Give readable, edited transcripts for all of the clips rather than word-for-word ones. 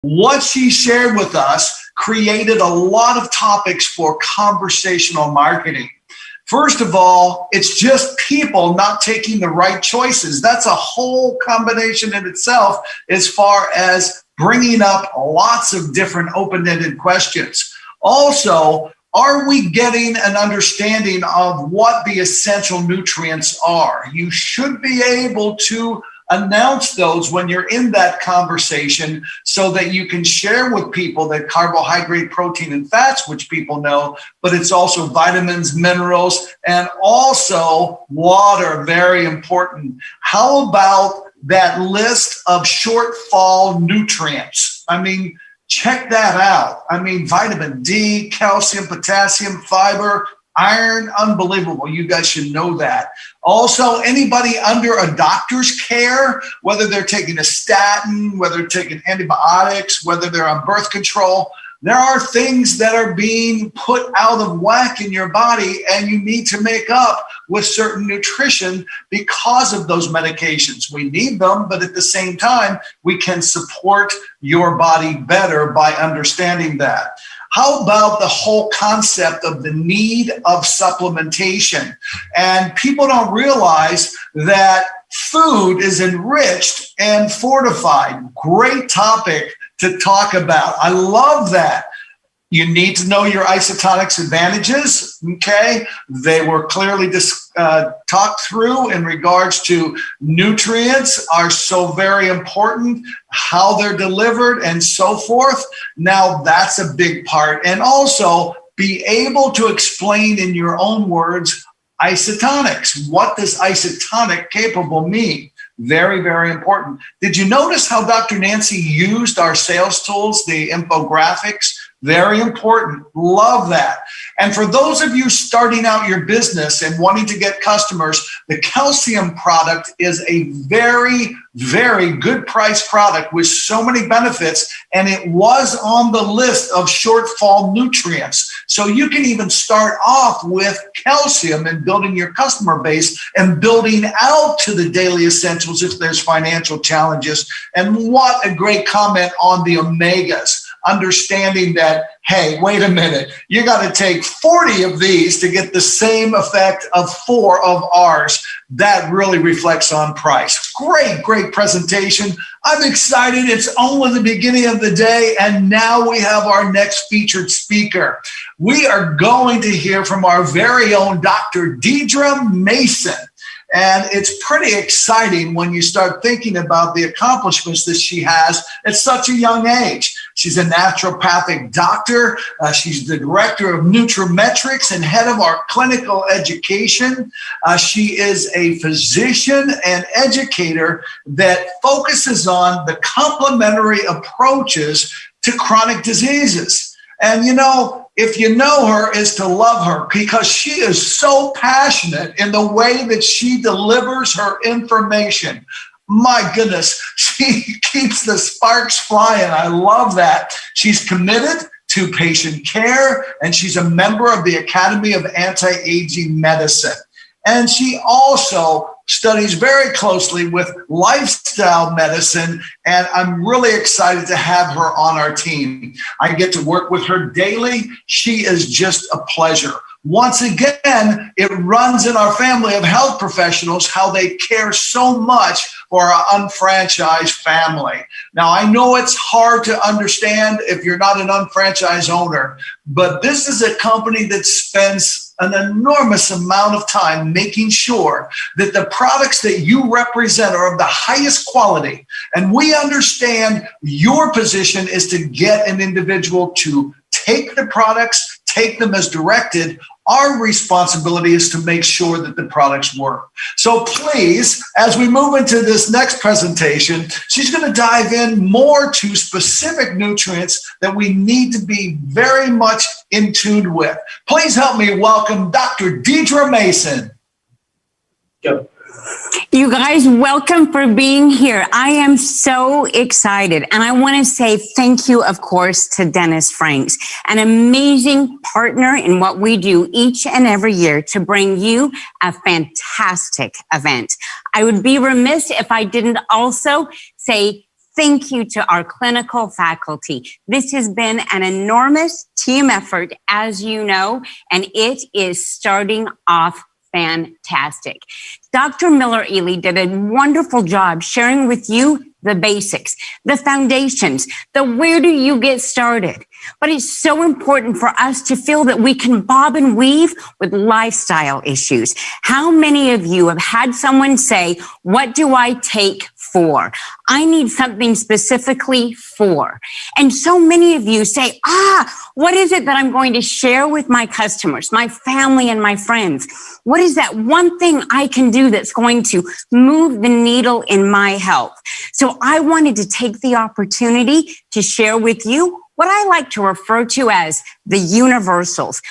What she shared with us created a lot of topics for conversational marketing. First of all, it's just people not taking the right choices. That's a whole combination in itself as far as bringing up lots of different open-ended questions. Also, are we getting an understanding of what the essential nutrients are? You should be able to announce those when you're in that conversation so that you can share with people that carbohydrate, protein, and fats, which people know, but it's also vitamins, minerals, and also water, very important. How about that list of shortfall nutrients? I mean, check that out. I mean, vitamin D, calcium, potassium, fiber, iron, unbelievable. You guys should know that. Also, anybody under a doctor's care, whether they're taking a statin, whether they're taking antibiotics, whether they're on birth control, there are things that are being put out of whack in your body, and you need to make up with certain nutrition because of those medications. We need them, but at the same time, we can support your body better by understanding that. How about the whole concept of the need of supplementation? And people don't realize that food is enriched and fortified. Great topic to talk about. I love that. You need to know your isotonics advantages, okay? They were clearly talked through in regards to nutrients are so very important, how they're delivered and so forth. Now that's a big part. And also be able to explain in your own words isotonics. What does isotonic capable mean? Very, very important. Did you notice how Dr. Nancy used our sales tools, the infographics? Very important. Love that. And for those of you starting out your business and wanting to get customers, the calcium product is a very, very good price product with so many benefits. And it was on the list of shortfall nutrients. So you can even start off with calcium and building your customer base and building out to the daily essentials if there's financial challenges. And what a great comment on the omegas. Understanding that, hey, wait a minute, you got to take 40 of these to get the same effect of 4 of ours. That really reflects on price. Great, great presentation. I'm excited. It's only the beginning of the day, and now we have our next featured speaker. We are going to hear from our very own Dr. Deedra Mason. And it's pretty exciting when you start thinking about the accomplishments that she has at such a young age. She's a naturopathic doctor. She's the director of Nutrimetrics and head of our clinical education. She is a physician and educator that focuses on the complementary approaches to chronic diseases. And, you know, if you know her, is to love her because she is so passionate in the way that she delivers her information. My goodness, she keeps the sparks flying. I love that. She's committed to patient care, and she's a member of the Academy of Anti-Aging Medicine. And she also studies very closely with lifestyle medicine, and I'm really excited to have her on our team. I get to work with her daily. She is just a pleasure. Once again, it runs in our family of health professionals how they care so much for our unfranchised family. Now, I know it's hard to understand if you're not an unfranchised owner, but this is a company that spends an enormous amount of time making sure that the products that you represent are of the highest quality. And we understand your position is to get an individual to take the products, take them as directed. Our responsibility is to make sure that the products work. So please, as we move into this next presentation, she's going to dive in more to specific nutrients that we need to be very much in tune with. Please help me welcome Dr. Deedra Mason. Go. You guys, welcome for being here. I am so excited. And I want to say thank you, of course, to Dennis Franks, an amazing partner in what we do each and every year to bring you a fantastic event. I would be remiss if I didn't also say thank you to our clinical faculty. This has been an enormous team effort, as you know, and it is starting off fantastic. Dr. Miller-Ely did a wonderful job sharing with you the basics, the foundations, the where do you get started. But it's so important for us to feel that we can bob and weave with lifestyle issues. How many of you have had someone say, what do I take for? I need something specifically for. And so many of you say, what is it that I'm going to share with my customers, my family, and my friends? What is that one thing I can do that's going to move the needle in my health? So I wanted to take the opportunity to share with you what I like to refer to as the universals.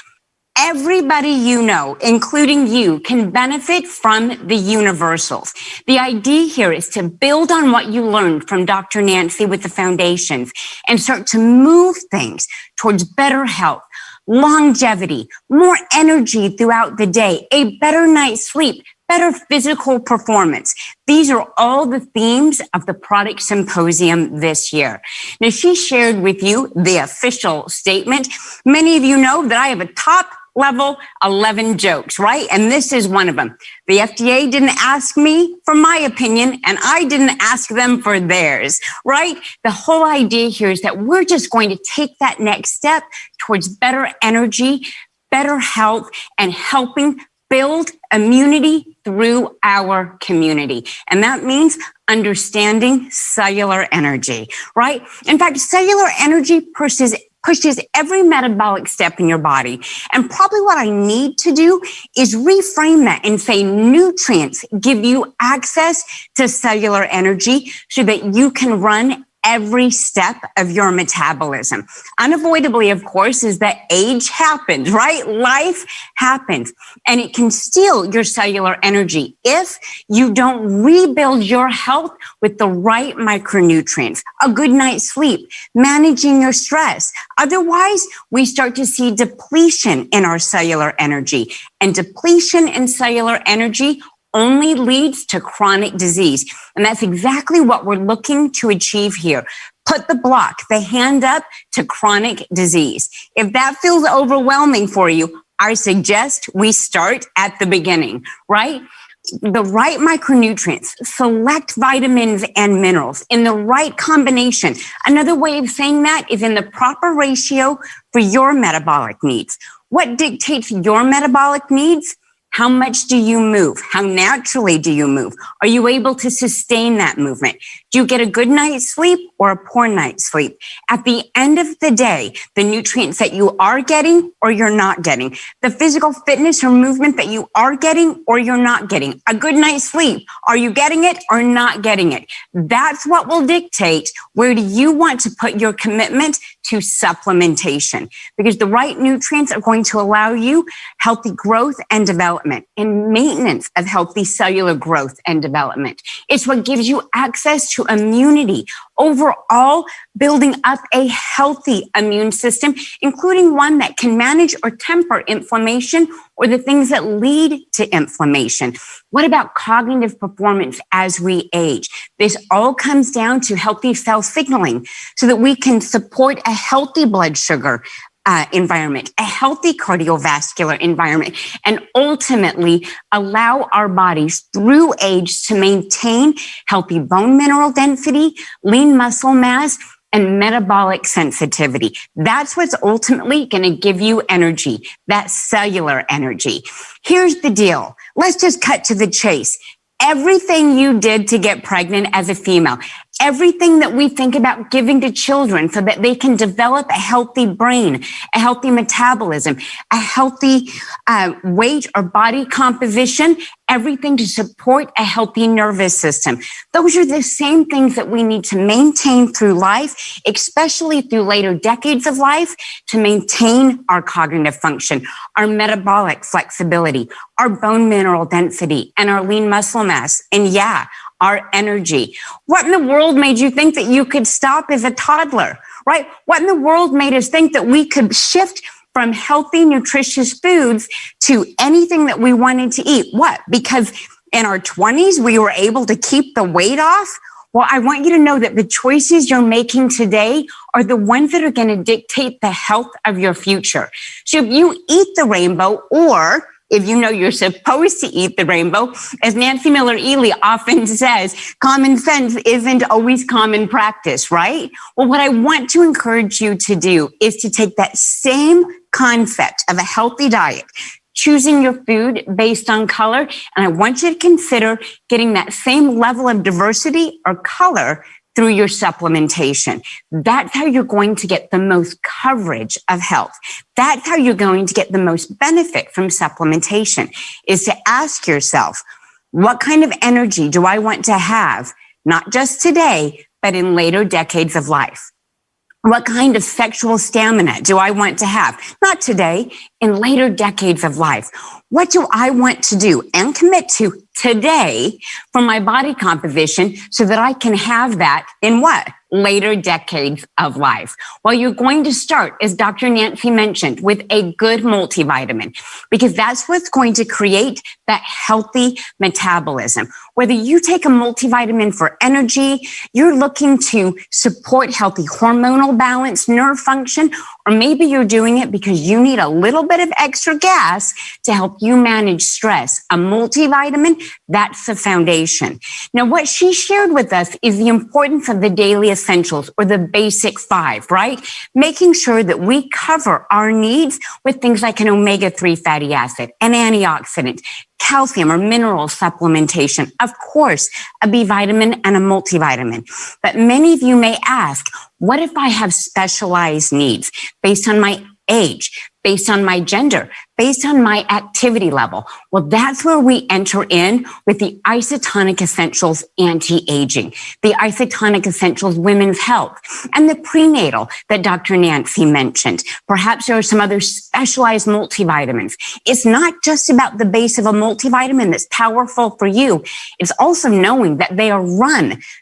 Everybody you know, including you, can benefit from the universals. The idea here is to build on what you learned from Dr. Nancy with the foundations and start to move things towards better health, longevity, more energy throughout the day, a better night's sleep, better physical performance. These are all the themes of the product symposium this year. Now, she shared with you the official statement. Many of you know that I have a top level 11 jokes, right? And this is one of them. The FDA didn't ask me for my opinion, and I didn't ask them for theirs, right? The whole idea here is that we're just going to take that next step towards better energy, better health, and helping build immunity through our community. And that means understanding cellular energy, right? In fact, cellular energy pushes every metabolic step in your body. And probably what I need to do is reframe that and say nutrients give you access to cellular energy so that you can run every step of your metabolism. Unavoidably, of course, is that age happens, right? Life happens, and it can steal your cellular energy if you don't rebuild your health with the right micronutrients, a good night's sleep, managing your stress. Otherwise, we start to see depletion in our cellular energy, and depletion in cellular energy only leads to chronic disease. And that's exactly what we're looking to achieve here. Put the hand up to chronic disease. If that feels overwhelming for you, I suggest we start at the beginning, right? The right micronutrients, select vitamins and minerals in the right combination. Another way of saying that is in the proper ratio for your metabolic needs. What dictates your metabolic needs? How much do you move? How naturally do you move? Are you able to sustain that movement? Do you get a good night's sleep or a poor night's sleep? At the end of the day, the nutrients that you are getting or you're not getting, the physical fitness or movement that you are getting or you're not getting, a good night's sleep, are you getting it or not getting it? That's what will dictate where do you want to put your commitment to supplementation, because the right nutrients are going to allow you healthy growth and development and maintenance of healthy cellular growth and development. It's what gives you access to immunity, overall building up a healthy immune system, including one that can manage or temper inflammation or the things that lead to inflammation. What about cognitive performance as we age? This all comes down to healthy cell signaling so that we can support a healthy blood sugar environment, a healthy cardiovascular environment, and ultimately allow our bodies through age to maintain healthy bone mineral density, lean muscle mass, and metabolic sensitivity. That's what's ultimately going to give you energy, that cellular energy. Here's the deal. Let's just cut to the chase. Everything you did to get pregnant as a female, everything that we think about giving to children so that they can develop a healthy brain, a healthy metabolism, a healthy weight or body composition, everything to support a healthy nervous system. Those are the same things that we need to maintain through life, especially through later decades of life, to maintain our cognitive function, our metabolic flexibility, our bone mineral density, and our lean muscle mass. And yeah, our energy. What in the world made you think that you could stop as a toddler, right? What in the world made us think that we could shift from healthy, nutritious foods to anything that we wanted to eat? What? Because in our 20s, we were able to keep the weight off? Well, I want you to know that the choices you're making today are the ones that are going to dictate the health of your future. So if you eat the rainbow, or if you know you're supposed to eat the rainbow, as Nancy Miller Ely often says, common sense isn't always common practice, right? Well, what I want to encourage you to do is to take that same concept of a healthy diet, choosing your food based on color, and I want you to consider getting that same level of diversity or color through your supplementation. That's how you're going to get the most coverage of health. That's how you're going to get the most benefit from supplementation, is to ask yourself, what kind of energy do I want to have, not just today, but in later decades of life? What kind of sexual stamina do I want to have? Not today, in later decades of life. What do I want to do and commit to today for my body composition so that I can have that in what? Later decades of life. Well, you're going to start, as Dr. Nancy mentioned, with a good multivitamin, because that's what's going to create that healthy metabolism. Whether you take a multivitamin for energy, you're looking to support healthy hormonal balance, nerve function, or maybe you're doing it because you need a little bit of extra gas to help you manage stress. A multivitamin, that's the foundation. Now, what she shared with us is the importance of the daily essentials, or the basic 5, right? Making sure that we cover our needs with things like an omega-3 fatty acid, an antioxidant, calcium or mineral supplementation, of course, a B vitamin and a multivitamin. But many of you may ask, what if I have specialized needs based on my age, based on my gender, based on my activity level? Well, that's where we enter in with the Isotonic Essentials Anti-Aging, the Isotonic Essentials Women's Health, and the prenatal that Dr. Nancy mentioned. Perhaps there are some other specialized multivitamins. It's not just about the base of a multivitamin that's powerful for you. It's also knowing that they are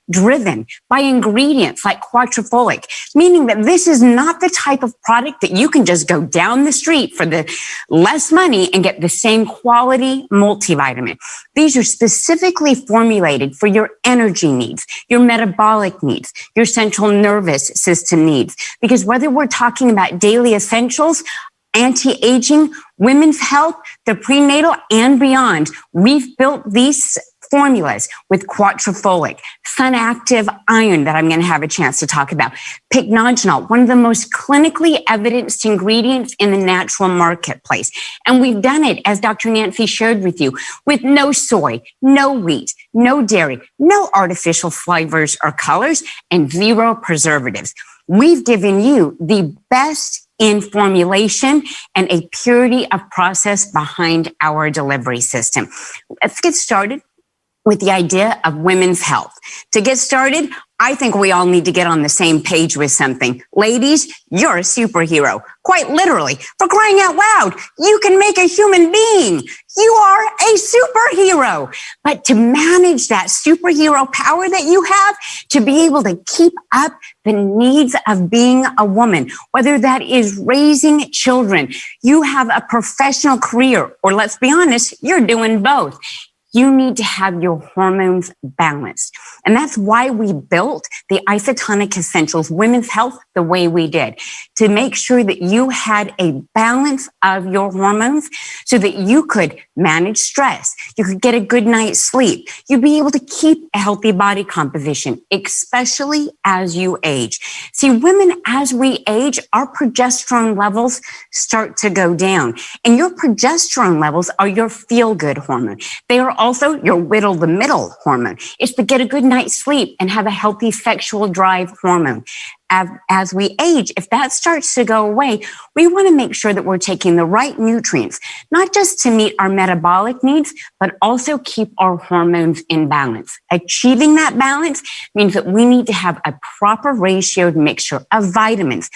driven by ingredients like quatropolic, meaning that this is not the type of product that you can just go down the street for the less money and get the same quality multivitamin. These are specifically formulated for your energy needs, your metabolic needs, your central nervous system needs. Because whether we're talking about daily essentials, anti-aging, women's health, the prenatal, and beyond, we've built these formulas with quatropolic, sun active iron that I'm going to have a chance to talk about, pycnogenol, one of the most clinically evidenced ingredients in the natural marketplace. And we've done it, as Dr. Nancy shared with you, with no soy, no wheat, no dairy, no artificial flavors or colors, and 0 preservatives. We've given you the best in formulation and a purity of process behind our delivery system. Let's get started with the idea of women's health. To get started, I think we all need to get on the same page with something. Ladies, you're a superhero. Quite literally, for crying out loud, you can make a human being. You are a superhero. But to manage that superhero power that you have, to be able to keep up the needs of being a woman, whether that is raising children, you have a professional career, or let's be honest, you're doing both. You need to have your hormones balanced. And that's why we built the Isotonic Essentials Women's Health the way we did, to make sure that you had a balance of your hormones so that you could manage stress, you could get a good night's sleep, you'd be able to keep a healthy body composition, especially as you age. See, women, as we age, our progesterone levels start to go down. And your progesterone levels are your feel-good hormone. They are also your whittle the middle hormone. It's to get a good night's sleep and have a healthy sexual drive hormone. As we age, if that starts to go away, we want to make sure that we're taking the right nutrients, not just to meet our metabolic needs, but also keep our hormones in balance. Achieving that balance means that we need to have a proper ratioed mixture of vitamins,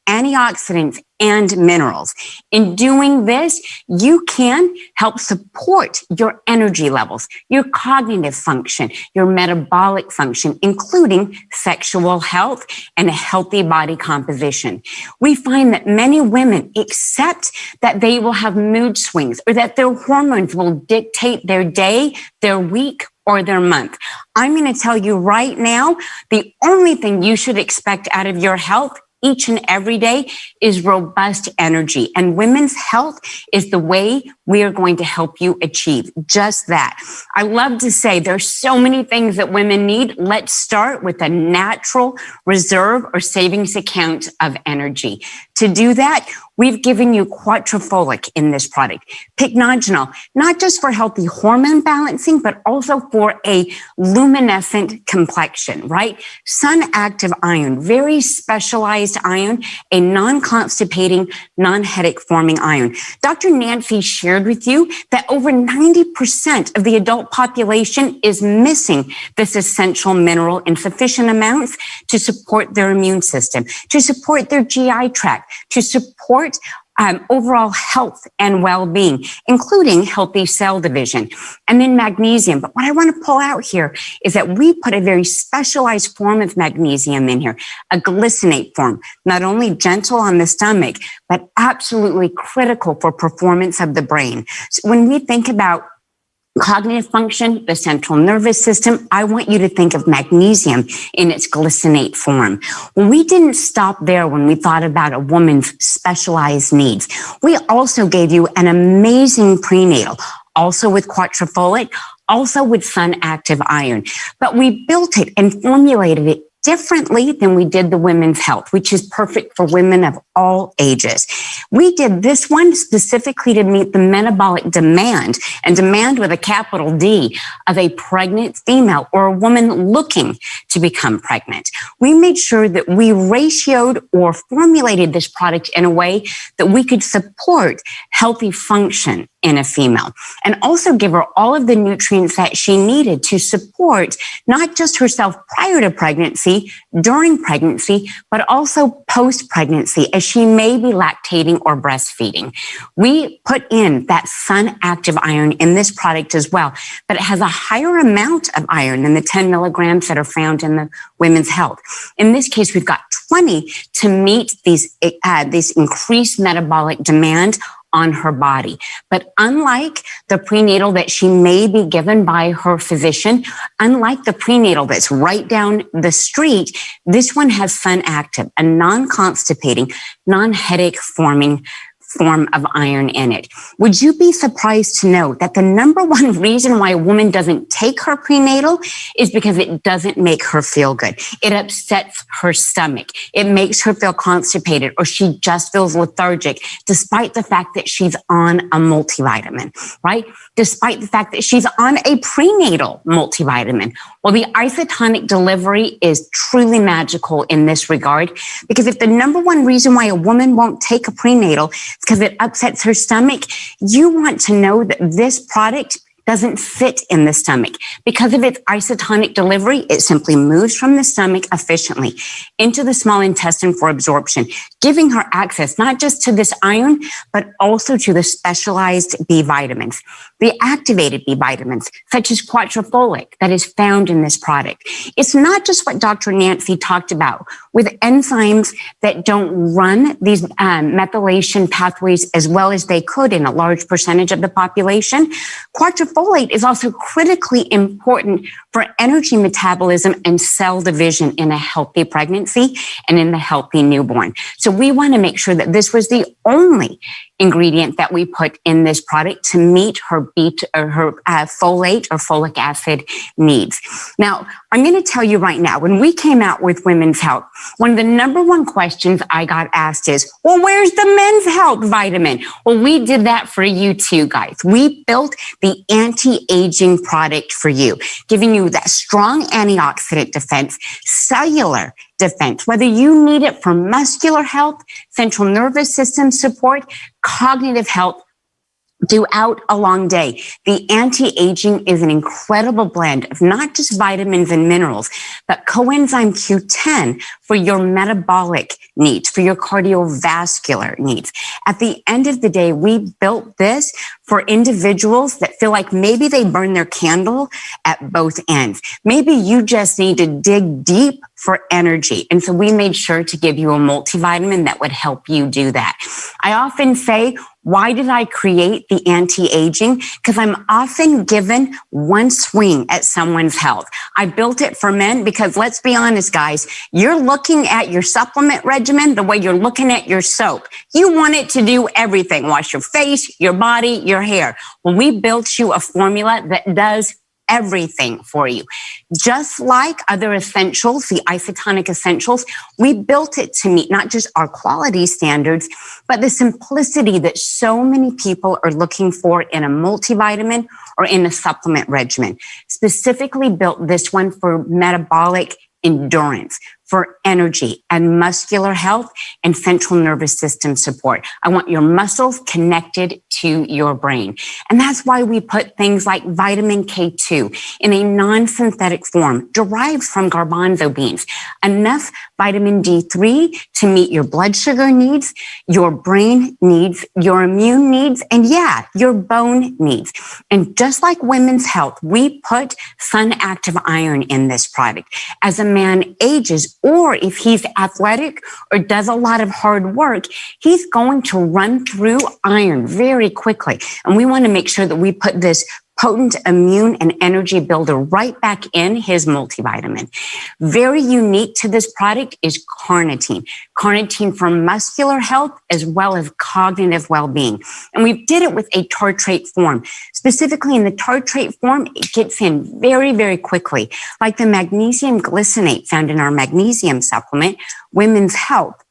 antioxidants, and minerals. In doing this, you can help support your energy levels, your cognitive function, your metabolic function, including sexual health and a healthy body composition. We find that many women accept that they will have mood swings or that their hormones will dictate their day, their week, or their month. I'm going to tell you right now, the only thing you should expect out of your health each and every day is robust energy. And women's health is the way we are going to help you achieve just that. I love to say there's so many things that women need. Let's start with a natural reserve or savings account of energy. To do that, we've given you quadrifolic in this product. Pycnogenol, not just for healthy hormone balancing, but also for a luminescent complexion, right? Sun active iron, very specialized iron, a non-constipating, non-headache forming iron. Dr. Nancy shared with you that over 90% of the adult population is missing this essential mineral in sufficient amounts to support their immune system, to support their GI tract, to support overall health and well-being, including healthy cell division. And then magnesium. But what I want to pull out here is that we put a very specialized form of magnesium in here, a glycinate form, not only gentle on the stomach, but absolutely critical for performance of the brain. So when we think about cognitive function, the central nervous system, I want you to think of magnesium in its glycinate form. Well, we didn't stop there when we thought about a woman's specialized needs. We also gave you an amazing prenatal, also with quadrifolic, also with sun active iron. But we built it and formulated it differently than we did the women's health, which is perfect for women of all ages. We did this one specifically to meet the metabolic demand, and demand with a capital D, of a pregnant female or a woman looking to become pregnant. We made sure that we ratioed or formulated this product in a way that we could support healthy function in a female and also give her all of the nutrients that she needed to support not just herself prior to pregnancy, during pregnancy, but also post-pregnancy as she may be lactating or breastfeeding. We put in that sun active iron in this product as well, but it has a higher amount of iron than the 10 milligrams that are found in the women's health. In this case, we've got 20 to meet these increased metabolic demand on her body. But unlike the prenatal that she may be given by her physician, unlike the prenatal that's right down the street, this one has sun active, a non-constipating, non-headache forming form of iron in it. Would you be surprised to know that the number one reason why a woman doesn't take her prenatal is because it doesn't make her feel good? It upsets her stomach. It makes her feel constipated, or she just feels lethargic, despite the fact that she's on a multivitamin, right? Despite the fact that she's on a prenatal multivitamin. Well, the isotonic delivery is truly magical in this regard, because if the number one reason why a woman won't take a prenatal is because it upsets her stomach, you want to know that this product doesn't sit in the stomach. Because of its isotonic delivery, it simply moves from the stomach efficiently into the small intestine for absorption, giving her access not just to this iron, but also to the specialized B vitamins, the activated B vitamins, such as quadrifolic, that is found in this product. It's not just what Dr. Nancy talked about with enzymes that don't run these methylation pathways as well as they could in a large percentage of the population. Quadrifolate is also critically important for energy metabolism and cell division in a healthy pregnancy and in the healthy newborn. So we want to make sure that this was the only ingredient that we put in this product to meet her folate or folic acid needs. Now, I'm going to tell you right now, when we came out with Women's Health, one of the number one questions I got asked is, well, where's the men's health vitamin? Well, we did that for you too, guys. We built the anti-aging product for you, giving you that strong antioxidant defense, cellular defense, whether you need it for muscular health, central nervous system support, cognitive health, throughout a long day. The anti-aging is an incredible blend of not just vitamins and minerals, but coenzyme Q10 for your metabolic needs, for your cardiovascular needs. At the end of the day, we built this for individuals that feel like maybe they burn their candle at both ends. Maybe you just need to dig deep for energy. And so we made sure to give you a multivitamin that would help you do that. I often say, why did I create the anti-aging? Because I'm often given one swing at someone's health. I built it for men because, let's be honest, guys, you're looking at your supplement regimen the way you're looking at your soap. You want it to do everything. Wash your face, your body, your hair. Well, we built you a formula that does everything for you. Just like other essentials, the isotonic essentials, we built it to meet not just our quality standards, but the simplicity that so many people are looking for in a multivitamin or in a supplement regimen. Specifically built this one for metabolic endurance, for energy and muscular health and central nervous system support. I want your muscles connected to your brain. And that's why we put things like vitamin K2 in a non-synthetic form derived from garbanzo beans. Enough vitamin D3 to meet your blood sugar needs, your brain needs, your immune needs, and your bone needs. And just like women's health, we put sun active iron in this product. As a man ages, or if he's athletic or does a lot of hard work, he's going to run through iron very quickly. And we want to make sure that we put this potent immune and energy builder right back in his multivitamin. Very unique to this product is carnitine. Carnitine for muscular health as well as cognitive well-being. And we did it with a tartrate form. Specifically in the tartrate form, it gets in very, very quickly. Like the magnesium glycinate found in our magnesium supplement, Women's Health,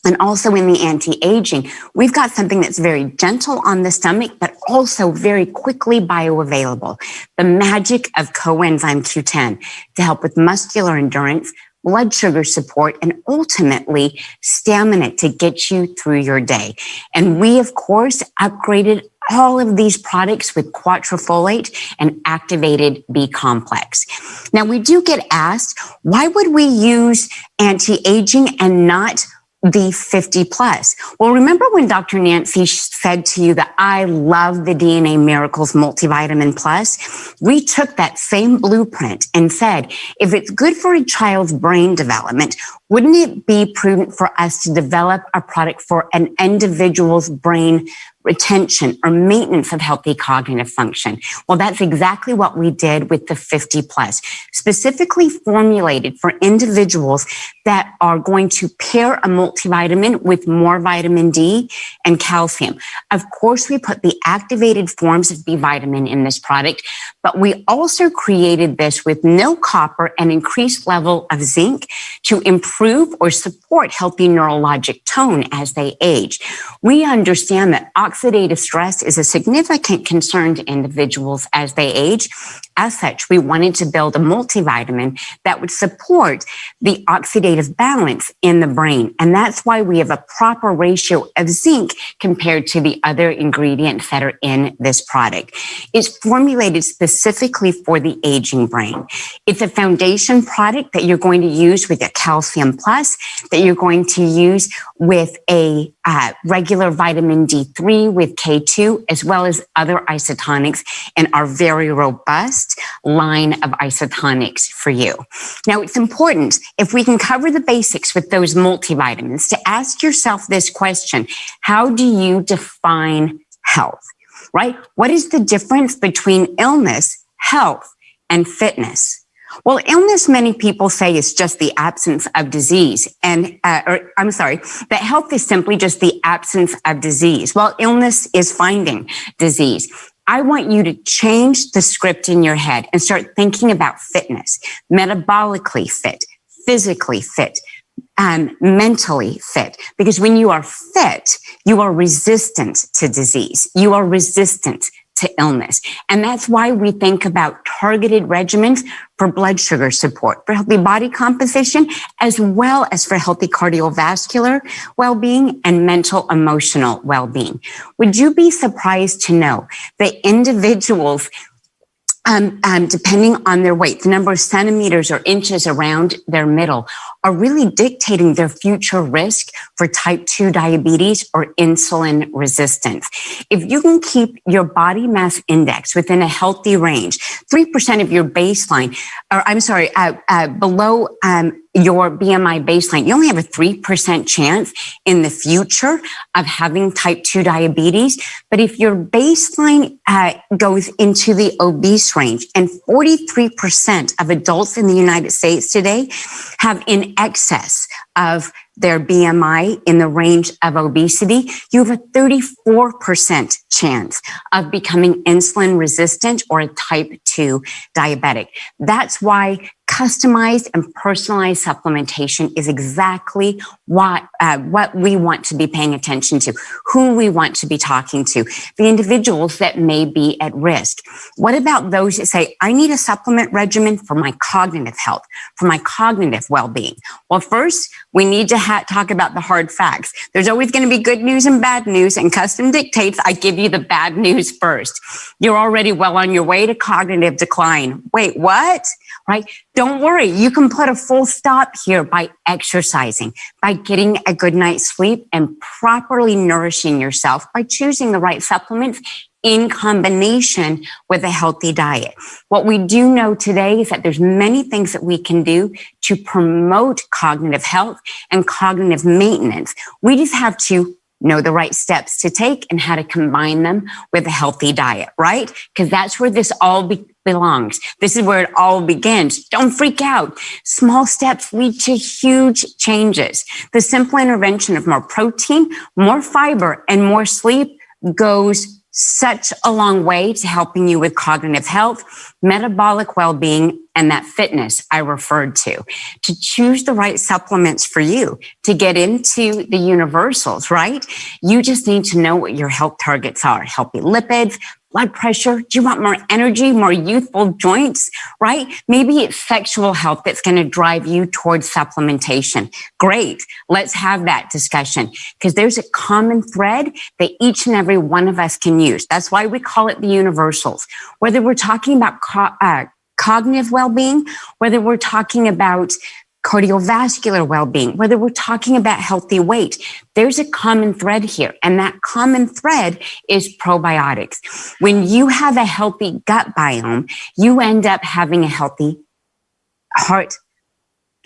and also in the anti-aging, we've got something that's very gentle on the stomach, but also very quickly bioavailable. The magic of coenzyme Q10 to help with muscular endurance, blood sugar support, and ultimately stamina to get you through your day. And we, of course, upgraded all of these products with quattrofolate and activated B complex. Now, we do get asked, why would we use anti-aging and not the 50 plus? Well, remember when Dr. Nancy said to you that I love the DNA Miracles Multivitamin Plus? We took that same blueprint and said, if it's good for a child's brain development, wouldn't it be prudent for us to develop a product for an individual's brain retention or maintenance of healthy cognitive function? Well, that's exactly what we did with the 50 plus, specifically formulated for individuals that are going to pair a multivitamin with more vitamin D and calcium. Of course, we put the activated forms of B vitamin in this product, but we also created this with no copper and increased level of zinc to improve or support healthy neurologic tone as they age. We understand that oxidative stress is a significant concern to individuals as they age. As such, we wanted to build a multivitamin that would support the oxidative balance in the brain. And that's why we have a proper ratio of zinc compared to the other ingredients that are in this product. It's formulated specifically for the aging brain. It's a foundation product that you're going to use with a calcium plus, that you're going to use with a regular vitamin D3 with K2, as well as other isotonics in our very robust line of isotonics for you. Now, it's important, if we can cover the basics with those multivitamins, to ask yourself this question: how do you define health, right? What is the difference between illness, health, and fitness? Well, illness, many people say, is just the absence of disease. That health is simply just the absence of disease. Well, illness is finding disease. I want you to change the script in your head and start thinking about fitness, metabolically fit, physically fit, mentally fit. Because when you are fit, you are resistant to disease. You are resistant to illness. And that's why we think about targeted regimens for blood sugar support, for healthy body composition, as well as for healthy cardiovascular well-being and mental emotional well-being. Would you be surprised to know that individuals, depending on their weight, the number of centimeters or inches around their middle, are really dictating their future risk for type 2 diabetes or insulin resistance? If you can keep your body mass index within a healthy range, 3% of your baseline, below your BMI baseline, you only have a 3% chance in the future of having type 2 diabetes. But if your baseline goes into the obese range, and 43% of adults in the United States today have in excess of their BMI in the range of obesity, you have a 34% chance of becoming insulin resistant or a type 2 diabetic. That's why customized and personalized supplementation is exactly what we want to be paying attention to, who we want to be talking to, the individuals that may be at risk. What about those that say, I need a supplement regimen for my cognitive health, for my cognitive well-being? Well, first, we need to talk about the hard facts. There's always going to be good news and bad news, and custom dictates I give you the bad news first. You're already well on your way to cognitive decline. Wait, what? Right? Don't worry. You can put a full stop here by exercising, by getting a good night's sleep, and properly nourishing yourself by choosing the right supplements in combination with a healthy diet. What we do know today is that there's many things that we can do to promote cognitive health and cognitive maintenance. We just have to know the right steps to take and how to combine them with a healthy diet, right? Because that's where this all belongs. This is where it all begins. Don't freak out. Small steps lead to huge changes. The simple intervention of more protein, more fiber, and more sleep goes such a long way to helping you with cognitive health, metabolic well-being, and that fitness I referred to choose the right supplements for you, to get into the universals, right? You just need to know what your health targets are. Healthy lipids, blood pressure. Do you want more energy, more youthful joints, right? Maybe it's sexual health that's going to drive you towards supplementation. Great. Let's have that discussion, because there's a common thread that each and every one of us can use. That's why we call it the universals. Whether we're talking about cognitive well-being, whether we're talking about cardiovascular well-being, whether we're talking about healthy weight, there's a common thread here. And that common thread is probiotics. When you have a healthy gut biome, you end up having a healthy heart.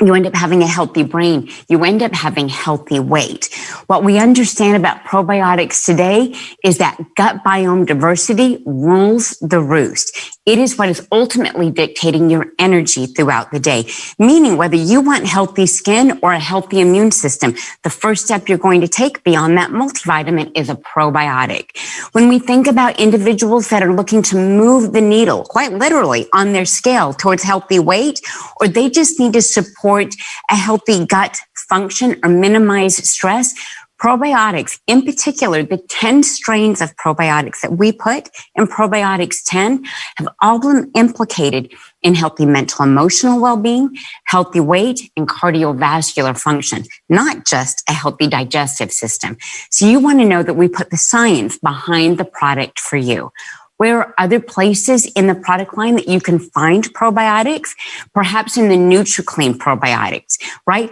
You end up having a healthy brain. You end up having healthy weight. What we understand about probiotics today is that gut biome diversity rules the roost. It is what is ultimately dictating your energy throughout the day. Meaning, whether you want healthy skin or a healthy immune system, the first step you're going to take beyond that multivitamin is a probiotic. When we think about individuals that are looking to move the needle, quite literally, on their scale towards healthy weight, or they just need to support a healthy gut function or minimize stress, probiotics, in particular, the 10 strains of probiotics that we put in Probiotics 10 have all been implicated in healthy mental emotional well-being, healthy weight, and cardiovascular function, not just a healthy digestive system. So you want to know that we put the science behind the product for you. Where are other places in the product line that you can find probiotics? Perhaps in the NutriClean probiotics, right?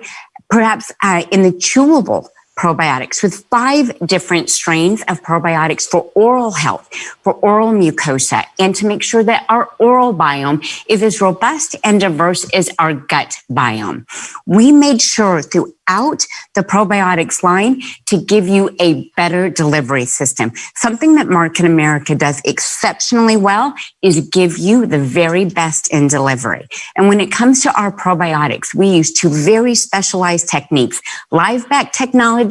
Perhaps in the chewable probiotics with 5 different strains of probiotics for oral health, for oral mucosa, and to make sure that our oral biome is as robust and diverse as our gut biome. We made sure throughout the probiotics line to give you a better delivery system. Something that Market America does exceptionally well is give you the very best in delivery. And when it comes to our probiotics, we use 2 very specialized techniques, live back technology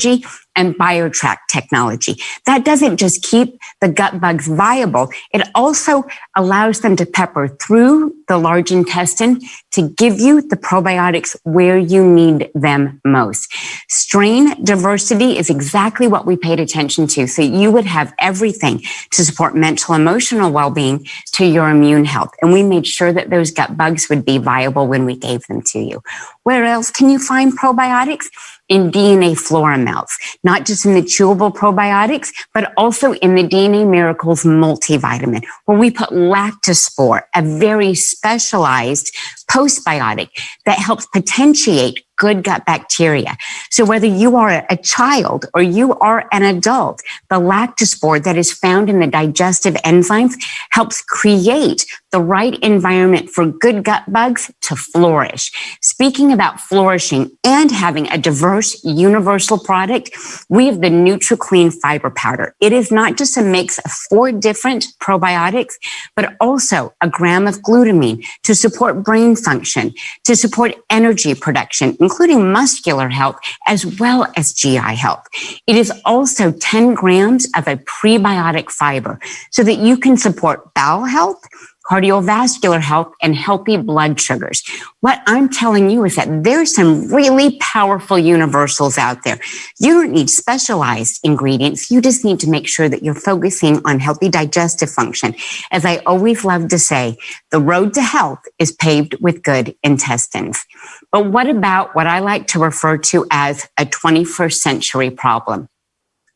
and BioTrack technology. That doesn't just keep the gut bugs viable. It also allows them to pepper through the large intestine to give you the probiotics where you need them most. Strain diversity is exactly what we paid attention to. So you would have everything to support mental, emotional well-being to your immune health. And we made sure that those gut bugs would be viable when we gave them to you. Where else can you find probiotics? In DNA Flora Melts, not just in the chewable probiotics, but also in the DNA Miracles multivitamin, where we put lactospore, a very specialized postbiotic that helps potentiate good gut bacteria. So whether you are a child or you are an adult, the lactospore that is found in the digestive enzymes helps create the right environment for good gut bugs to flourish. Speaking about flourishing and having a diverse, universal product, we have the NutriClean Fiber Powder. It is not just a mix of 4 different probiotics, but also a gram of glutamine to support brain function, to support energy production, including muscular health, as well as GI health. It is also 10 grams of a prebiotic fiber so that you can support bowel health, cardiovascular health, and healthy blood sugars. What I'm telling you is that there's some really powerful universals out there. You don't need specialized ingredients. You just need to make sure that you're focusing on healthy digestive function. As I always love to say, the road to health is paved with good intestines. But what about what I like to refer to as a 21st century problem?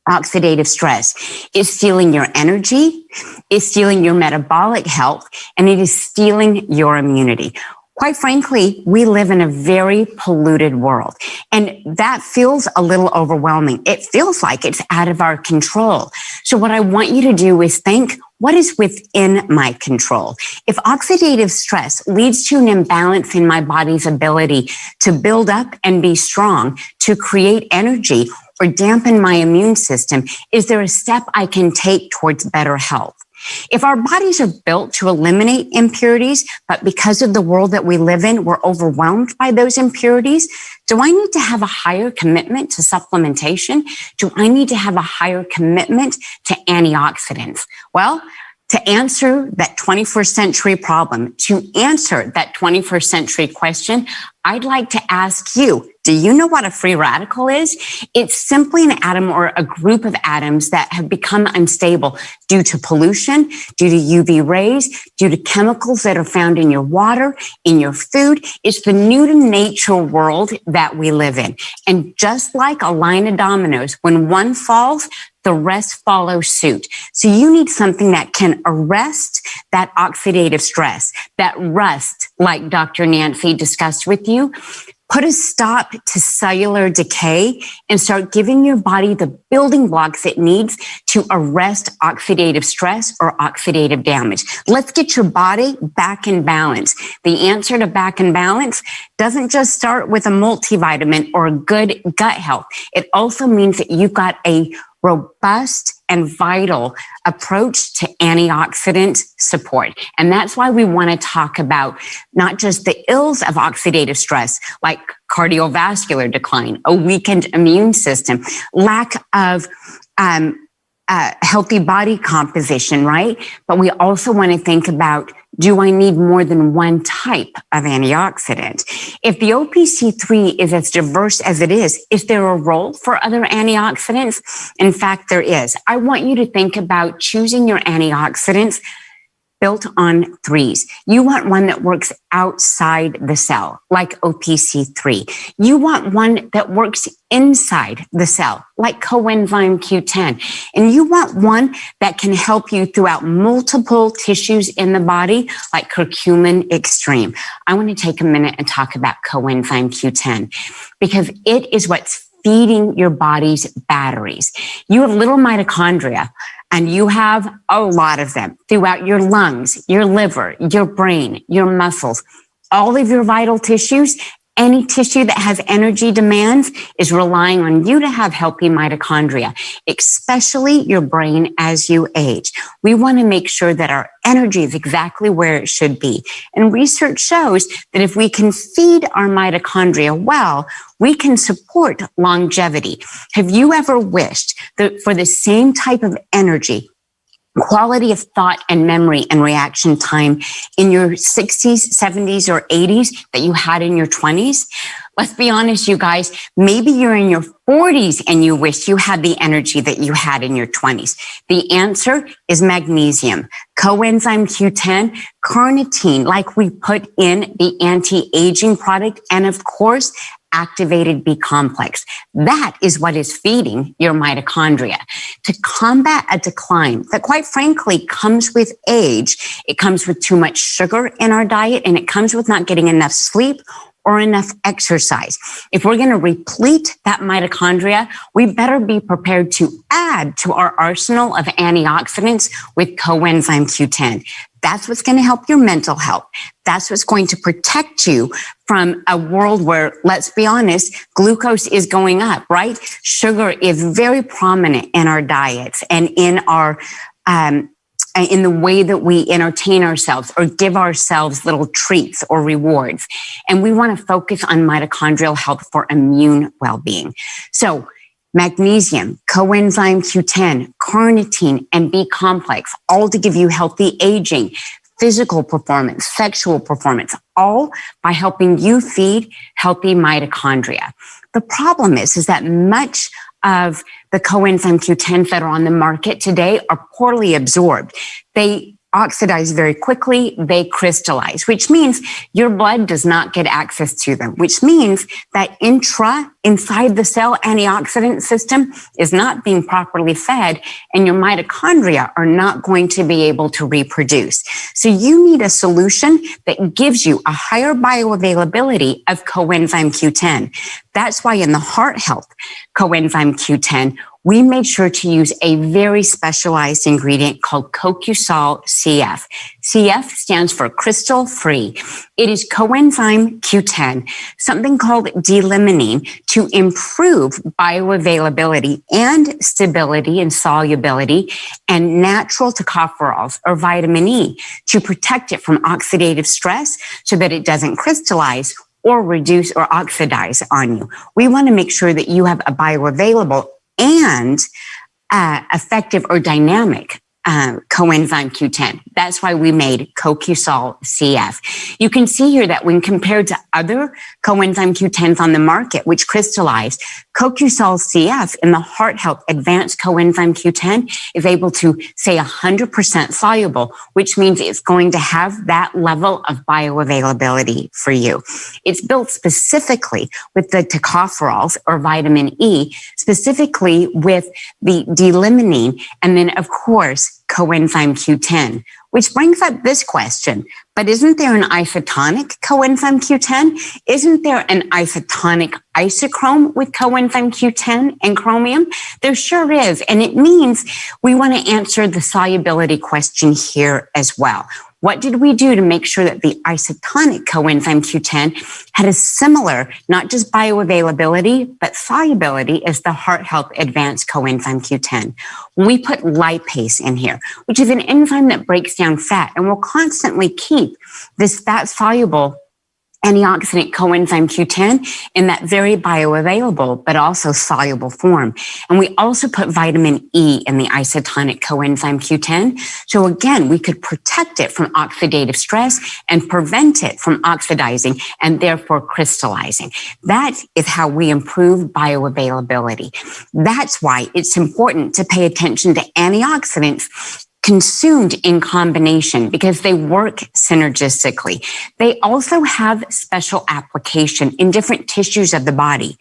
Oxidative stress is stealing your energy, is stealing your metabolic health, and it is stealing your immunity. Quite frankly, we live in a very polluted world, and that feels a little overwhelming. It feels like it's out of our control. So what I want you to do is think, what is within my control? If oxidative stress leads to an imbalance in my body's ability to build up and be strong, to create energy, or dampen my immune system, is there a step I can take towards better health? If our bodies are built to eliminate impurities, but because of the world that we live in, we're overwhelmed by those impurities, do I need to have a higher commitment to supplementation? Do I need to have a higher commitment to antioxidants? Well, to answer that 21st century problem, to answer that 21st century question, I'd like to ask you, do you know what a free radical is? It's simply an atom or a group of atoms that have become unstable due to pollution, due to UV rays, due to chemicals that are found in your water, in your food. It's the new to nature world that we live in. And just like a line of dominoes, when one falls, the rest follow suit. So you need something that can arrest that oxidative stress, that rust, like Dr. Nancy discussed with you, put a stop to cellular decay and start giving your body the building blocks it needs to arrest oxidative stress or oxidative damage. Let's get your body back in balance. The answer to back in balance doesn't just start with a multivitamin or a good gut health. It also means that you've got a robust and vital approach to antioxidant support. And that's why we want to talk about not just the ills of oxidative stress, like cardiovascular decline, a weakened immune system, lack of healthy body composition, right? But we also want to think about, do I need more than one type of antioxidant? If the OPC3 is as diverse as it is there a role for other antioxidants? In fact, there is. I want you to think about choosing your antioxidants built on 3s. You want one that works outside the cell, like OPC3. You want one that works inside the cell, like coenzyme Q10. And you want one that can help you throughout multiple tissues in the body, like curcumin extreme. I want to take a minute and talk about coenzyme Q10 because it is what's feeding your body's batteries. You have little mitochondria, and you have a lot of them throughout your lungs, your liver, your brain, your muscles, all of your vital tissues. Any tissue that has energy demands is relying on you to have healthy mitochondria, especially your brain as you age. We want to make sure that our energy is exactly where it should be. And research shows that if we can feed our mitochondria well, we can support longevity. Have you ever wished that for the same type of energy, quality of thought and memory and reaction time in your 60s, 70s, or 80s that you had in your 20s? Let's be honest, you guys, maybe you're in your 40s and you wish you had the energy that you had in your 20s. The answer is magnesium, coenzyme Q10, carnitine, like we put in the anti-aging product, and of course, activated B complex. That is what is feeding your mitochondria. To combat a decline that, quite frankly, comes with age, it comes with too much sugar in our diet, and it comes with not getting enough sleep or enough exercise. If we're going to replete that mitochondria, we better be prepared to add to our arsenal of antioxidants with coenzyme Q10. That's what's going to help your mental health. That's what's going to protect you from a world where, let's be honest, glucose is going up, right? Sugar is very prominent in our diets and in our in the way that we entertain ourselves or give ourselves little treats or rewards. And we want to focus on mitochondrial health for immune well-being. So magnesium, coenzyme Q10, carnitine, and B complex, all to give you healthy aging, physical performance, sexual performance, all by helping you feed healthy mitochondria. The problem is that much of the coenzyme Q10s that are on the market today are poorly absorbed. They oxidize very quickly, they crystallize, which means your blood does not get access to them, which means that inside the cell antioxidant system is not being properly fed, and your mitochondria are not going to be able to reproduce. So you need a solution that gives you a higher bioavailability of coenzyme Q10. That's why in the heart health coenzyme Q10, we made sure to use a very specialized ingredient called CoQ-Sol CF. CF stands for crystal free. It is coenzyme Q10, something called D-limonene, to improve bioavailability and stability and solubility, and natural tocopherols or vitamin E to protect it from oxidative stress so that it doesn't crystallize or reduce or oxidize on you. We want to make sure that you have a bioavailable and effective or dynamic coenzyme Q10. That's why we made CoQ-Sol CF. You can see here that when compared to other coenzyme Q10s on the market, which crystallize, CoQ-Sol CF in the Heart Health Advanced Coenzyme Q10 is able to say 100% soluble, which means it's going to have that level of bioavailability for you. It's built specifically with the tocopherols or vitamin E, specifically with the D-limonene, and then of course, coenzyme Q10, which brings up this question, but isn't there an isotonic coenzyme Q10? Isn't there an isotonic isochrome with coenzyme Q10 and chromium? There sure is, and it means we want to answer the solubility question here as well. What did we do to make sure that the isotonic coenzyme Q10 had a similar, not just bioavailability, but solubility as the Heart Health Advanced Coenzyme Q10? We put lipase in here, which is an enzyme that breaks down fat and will constantly keep this fat-soluble antioxidant coenzyme Q10 in that very bioavailable but also soluble form. And we also put vitamin E in the isotonic coenzyme Q10. So again, we could protect it from oxidative stress and prevent it from oxidizing and therefore crystallizing. That is how we improve bioavailability. That's why it's important to pay attention to antioxidants consumed in combination because they work synergistically. They also have special application in different tissues of the body.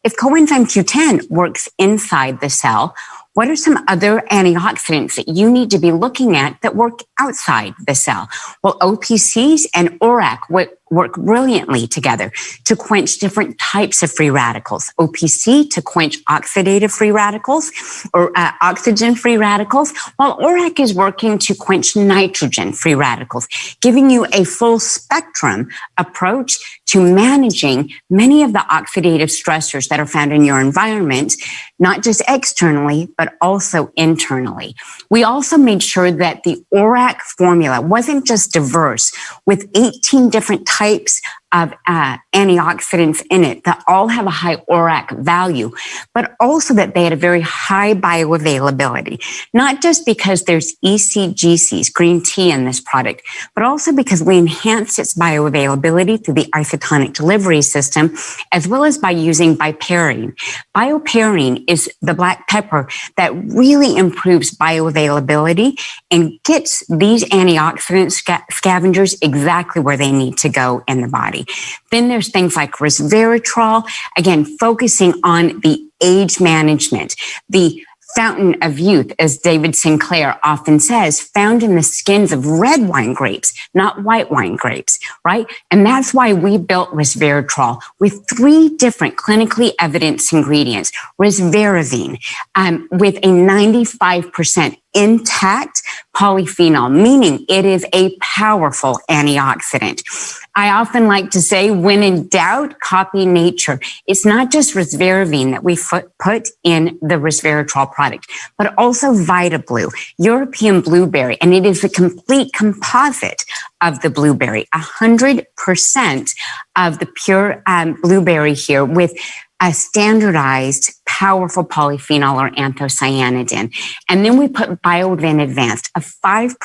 If coenzyme Q10 works inside the cell, what are some other antioxidants that you need to be looking at that work outside the cell? Well, OPCs and ORAC work brilliantly together to quench different types of free radicals. OPC to quench oxidative free radicals or oxygen free radicals, while ORAC is working to quench nitrogen free radicals, giving you a full spectrum approach to managing many of the oxidative stressors that are found in your environment, not just externally, but also internally. We also made sure that the ORAC formula wasn't just diverse with 18 different types of antioxidants in it that all have a high ORAC value, but also that they had a very high bioavailability, not just because there's ECGCs, green tea in this product, but also because we enhanced its bioavailability through the isotonic delivery system, as well as by using piperine. Piperine is the black pepper that really improves bioavailability and gets these antioxidant scavengers exactly where they need to go in the body. body. Then there's things like resveratrol, again, focusing on the age management, the fountain of youth, as David Sinclair often says, found in the skins of red wine grapes, not white wine grapes, right? And that's why we built resveratrol with 3 different clinically evidenced ingredients. Resveravine, with a 95% intact polyphenol, meaning it is a powerful antioxidant. I often like to say, when in doubt, copy nature. It's not just resveravine that we put in the resveratrol product, but also VitaBlue, European blueberry, and it is a complete composite of the blueberry, 100% of the pure blueberry here with a standardized powerful polyphenol or anthocyanidin. And then we put BioVin Advanced, a 5%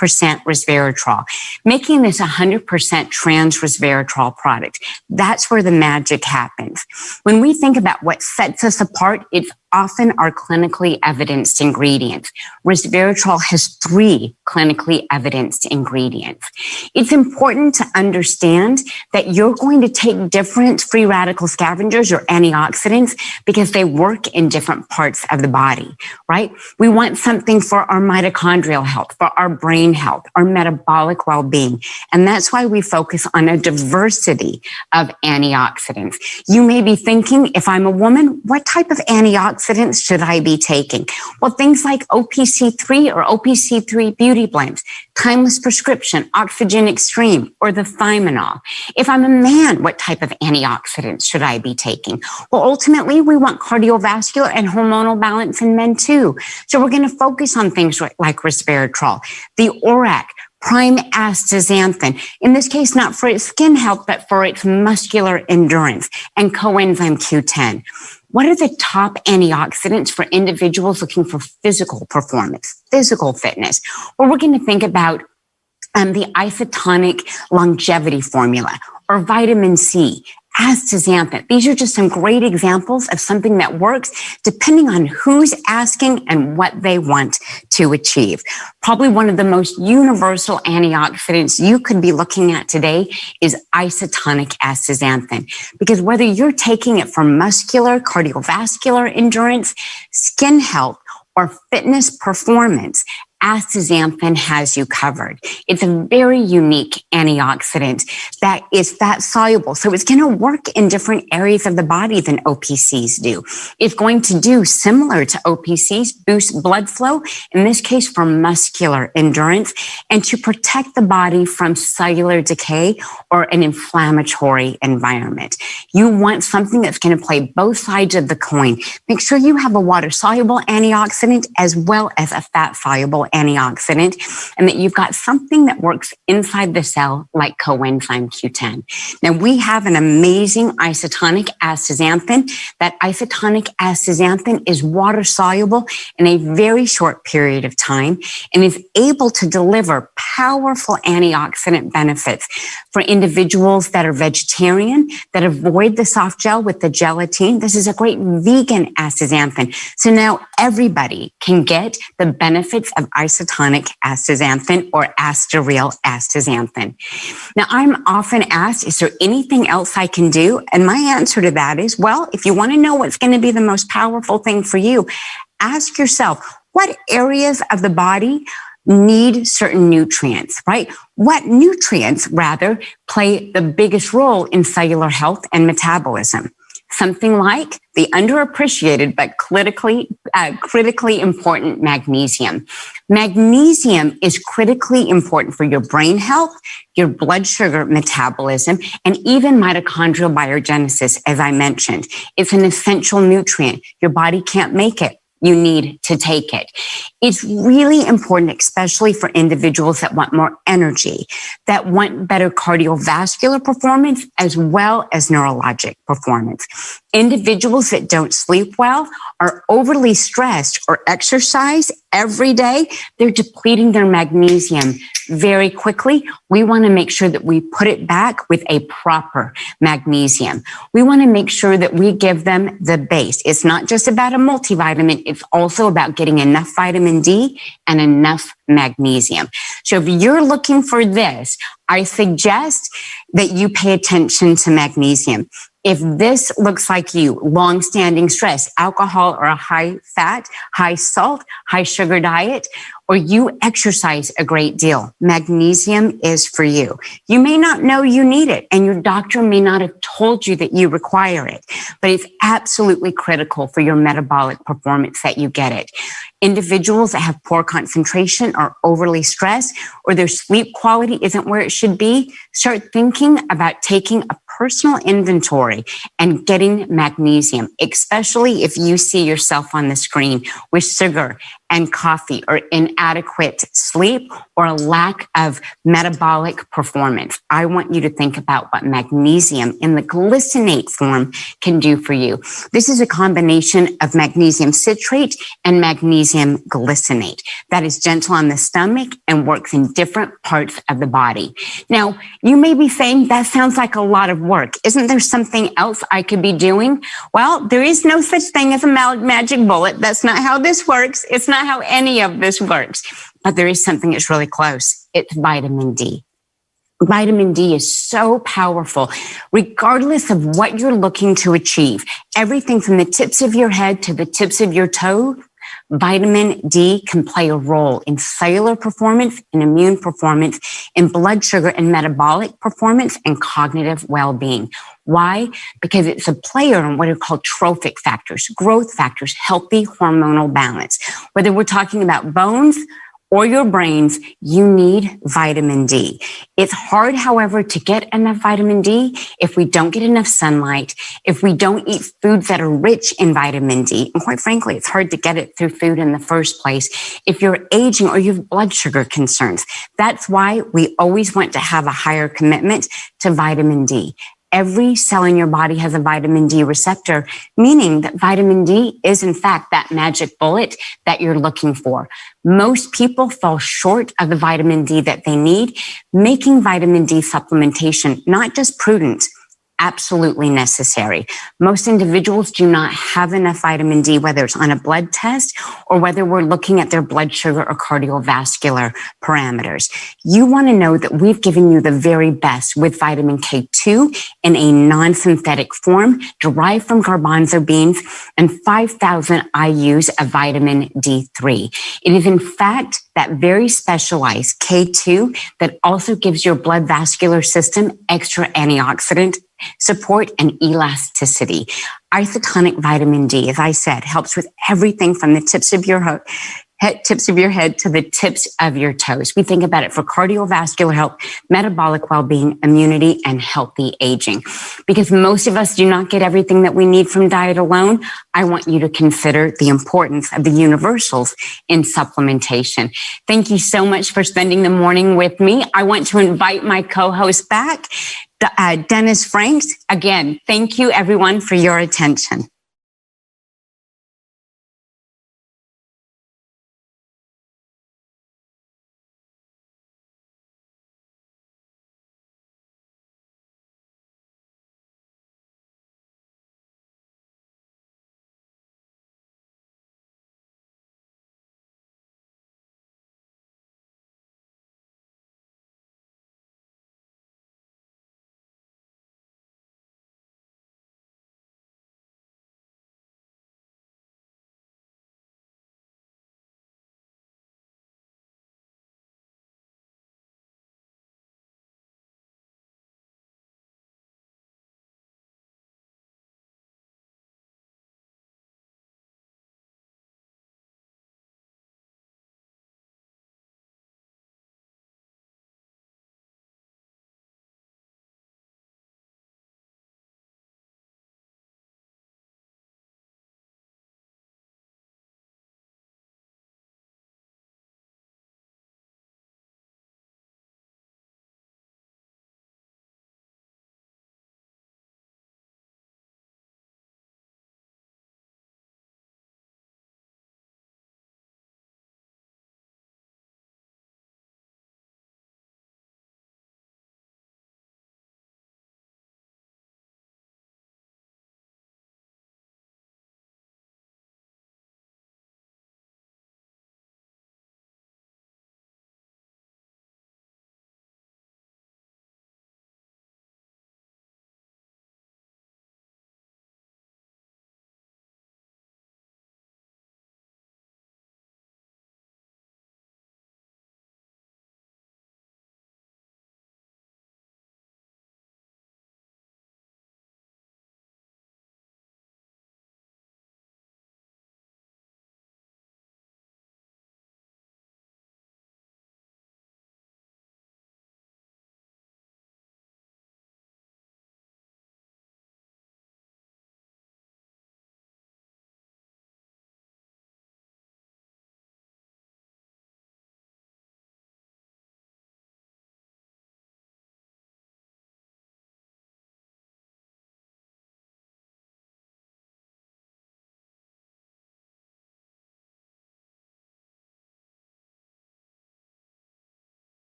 resveratrol, making this 100% trans resveratrol product. That's where the magic happens. When we think about what sets us apart, it's often our clinically evidenced ingredients. Resveratrol has 3 clinically evidenced ingredients. It's important to understand that you're going to take different free radical scavengers or antioxidants because they work in different parts of the body, right? We want something for our mitochondrial health, for our brain health, our metabolic well-being. And that's why we focus on a diversity of antioxidants. You may be thinking, if I'm a woman, what type of antioxidants should I be taking? Well, things like OPC3 or OPC3 beauty blends, Timeless Prescription, Oxygen Extreme, or the Thimonol. If I'm a man, what type of antioxidants should I be taking? Well, ultimately, we want cardiovascular and hormonal balance in men too. So we're going to focus on things like resveratrol, the ORAC, prime astaxanthin, in this case, not for its skin health, but for its muscular endurance, and coenzyme Q10. What are the top antioxidants for individuals looking for physical performance, physical fitness? Well, we're going to think about the isotonic longevity formula or vitamin C, astaxanthin. These are just some great examples of something that works depending on who's asking and what they want to achieve. Probably one of the most universal antioxidants you could be looking at today is isotonic astaxanthin, because whether you're taking it for muscular, cardiovascular endurance, skin health, or fitness performance, astaxanthin has you covered. It's a very unique antioxidant that is fat soluble. So it's going to work in different areas of the body than OPCs do. It's going to do similar to OPCs, boost blood flow, in this case for muscular endurance, and to protect the body from cellular decay or an inflammatory environment. You want something that's going to play both sides of the coin. Make sure you have a water-soluble antioxidant as well as a fat-soluble antioxidant, and that you've got something that works inside the cell like coenzyme Q10. Now, we have an amazing isotonic astaxanthin. That isotonic astaxanthin is water soluble in a very short period of time and is able to deliver powerful antioxidant benefits for individuals that are vegetarian, that avoid the soft gel with the gelatin. This is a great vegan astaxanthin. So now everybody can get the benefits of isotonic astaxanthin or astaryl astaxanthin. Now, I'm often asked, is there anything else I can do? And my answer to that is, well, if you want to know what's going to be the most powerful thing for you, ask yourself, what areas of the body need certain nutrients, right? What nutrients, rather, play the biggest role in cellular health and metabolism? Something like the underappreciated but critically important magnesium. Magnesium is critically important for your brain health, your blood sugar metabolism, and even mitochondrial biogenesis, as I mentioned. It's an essential nutrient. Your body can't make it. You need to take it. It's really important, especially for individuals that want more energy, that want better cardiovascular performance, as well as neurologic performance. Individuals that don't sleep well, are overly stressed, or exercise every day, they're depleting their magnesium very quickly. We want to make sure that we put it back with a proper magnesium. We want to make sure that we give them the base. It's not just about a multivitamin. It's also about getting enough vitamin vitamin D and enough magnesium. So if you're looking for this, I suggest that you pay attention to magnesium. If this looks like you, long-standing stress, alcohol or a high fat, high salt, high sugar diet, or you exercise a great deal, magnesium is for you. You may not know you need it, and your doctor may not have told you that you require it, but it's absolutely critical for your metabolic performance that you get it. Individuals that have poor concentration or overly stressed, or their sleep quality isn't where it should be, start thinking about taking a personal inventory and getting magnesium, especially if you see yourself on the screen with sugar and coffee or inadequate sleep or a lack of metabolic performance. I want you to think about what magnesium in the glycinate form can do for you. This is a combination of magnesium citrate and magnesium glycinate that is gentle on the stomach and works in different parts of the body. Now, you may be saying, that sounds like a lot of work. Isn't there something else I could be doing? Well, there is no such thing as a magic bullet. That's not how this works. It's not how any of this works. But there is something that's really close. It's vitamin D. Vitamin D is so powerful, regardless of what you're looking to achieve. Everything from the tips of your head to the tips of your toe, vitamin D can play a role in cellular performance, in immune performance, in blood sugar and metabolic performance, and cognitive well-being. Why? Because it's a player in what are called trophic factors, growth factors, healthy hormonal balance. Whether we're talking about bones or your brains, you need vitamin D. It's hard, however, to get enough vitamin D if we don't get enough sunlight, if we don't eat foods that are rich in vitamin D. And quite frankly, it's hard to get it through food in the first place if you're aging or you have blood sugar concerns. That's why we always want to have a higher commitment to vitamin D. Every cell in your body has a vitamin D receptor, meaning that vitamin D is, in fact, that magic bullet that you're looking for. Most people fall short of the vitamin D that they need, making vitamin D supplementation not just prudent, absolutely necessary. Most individuals do not have enough vitamin D, whether it's on a blood test or whether we're looking at their blood sugar or cardiovascular parameters. You want to know that we've given you the very best with vitamin K2 in a non-synthetic form derived from garbanzo beans and 5,000 IUs of vitamin D3. It is in fact that very specialized K2 that also gives your blood vascular system extra antioxidant support and elasticity. Isotonic vitamin D, as I said, helps with everything from the tips of your head to the tips of your toes. We think about it for cardiovascular health, metabolic well-being, immunity, and healthy aging. Because most of us do not get everything that we need from diet alone, I want you to consider the importance of the universals in supplementation. Thank you so much for spending the morning with me. I want to invite my co-host back, Dennis Franks. Again, thank you everyone for your attention.